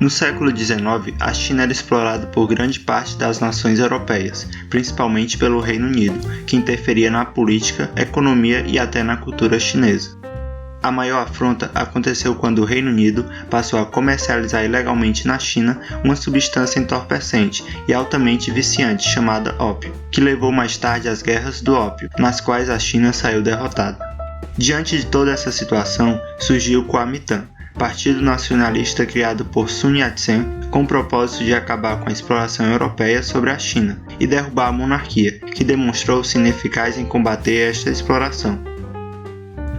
No século XIX, a China era explorada por grande parte das nações europeias, principalmente pelo Reino Unido, que interferia na política, economia e até na cultura chinesa. A maior afronta aconteceu quando o Reino Unido passou a comercializar ilegalmente na China uma substância entorpecente e altamente viciante chamada ópio, que levou mais tarde às guerras do ópio, nas quais a China saiu derrotada. Diante de toda essa situação, surgiu o Kuomintang, partido nacionalista criado por Sun Yat-sen com o propósito de acabar com a exploração europeia sobre a China e derrubar a monarquia, que demonstrou-se ineficaz em combater esta exploração.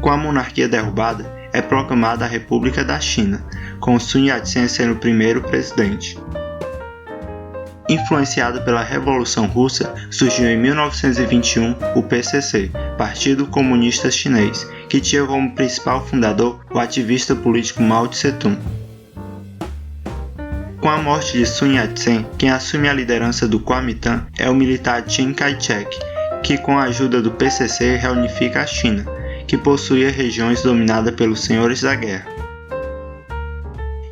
Com a monarquia derrubada, é proclamada a República da China, com Sun Yat-sen sendo o primeiro presidente. Influenciado pela Revolução Russa, surgiu em 1921 o PCC, Partido Comunista Chinês, que tinha como principal fundador o ativista político Mao Tse-tung. Com a morte de Sun Yat-sen, quem assume a liderança do Kuomintang é o militar Chiang Kai-shek, que com a ajuda do PCC reunifica a China, que possuía regiões dominadas pelos senhores da guerra.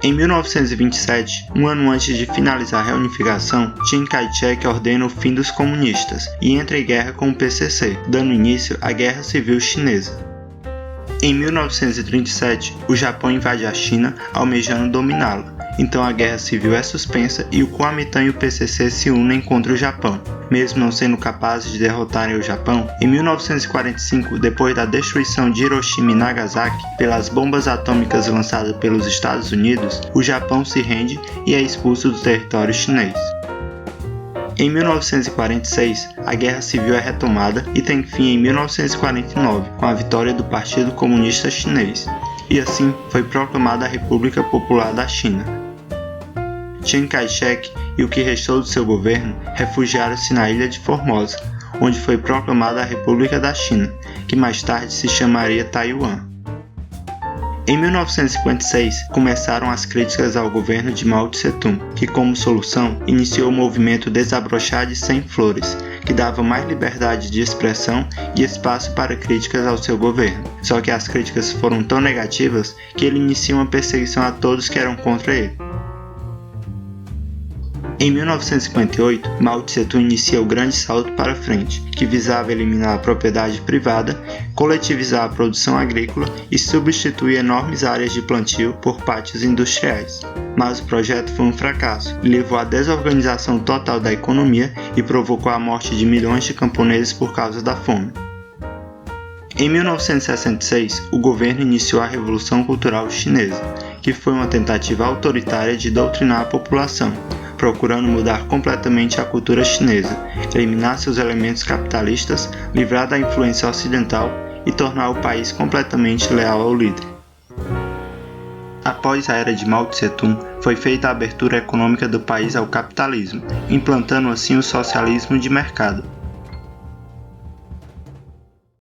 Em 1927, um ano antes de finalizar a reunificação, Chiang Kai-shek ordena o fim dos comunistas e entra em guerra com o PCC, dando início à Guerra Civil Chinesa. Em 1937, o Japão invade a China, almejando dominá-la. Então a guerra civil é suspensa e o Kuomintang e o PCC se unem contra o Japão. Mesmo não sendo capazes de derrotarem o Japão, em 1945, depois da destruição de Hiroshima e Nagasaki pelas bombas atômicas lançadas pelos Estados Unidos, o Japão se rende e é expulso do território chinês. Em 1946, a Guerra Civil é retomada e tem fim em 1949, com a vitória do Partido Comunista Chinês, e assim foi proclamada a República Popular da China. Chiang Kai-shek e o que restou do seu governo refugiaram-se na ilha de Formosa, onde foi proclamada a República da China, que mais tarde se chamaria Taiwan. Em 1956, começaram as críticas ao governo de Mao Tse-tung, que como solução iniciou o movimento Desabrochade Sem Flores, que dava mais liberdade de expressão e espaço para críticas ao seu governo. Só que as críticas foram tão negativas que ele inicia uma perseguição a todos que eram contra ele. Em 1958, Mao Tse-tung inicia o Grande Salto para Frente, que visava eliminar a propriedade privada, coletivizar a produção agrícola e substituir enormes áreas de plantio por pátios industriais. Mas o projeto foi um fracasso e levou à desorganização total da economia e provocou a morte de milhões de camponeses por causa da fome. Em 1966, o governo iniciou a Revolução Cultural Chinesa, que foi uma tentativa autoritária de doutrinar a população, procurando mudar completamente a cultura chinesa, eliminar seus elementos capitalistas, livrar da influência ocidental e tornar o país completamente leal ao líder. Após a era de Mao Tse-tung, foi feita a abertura econômica do país ao capitalismo, implantando assim o socialismo de mercado.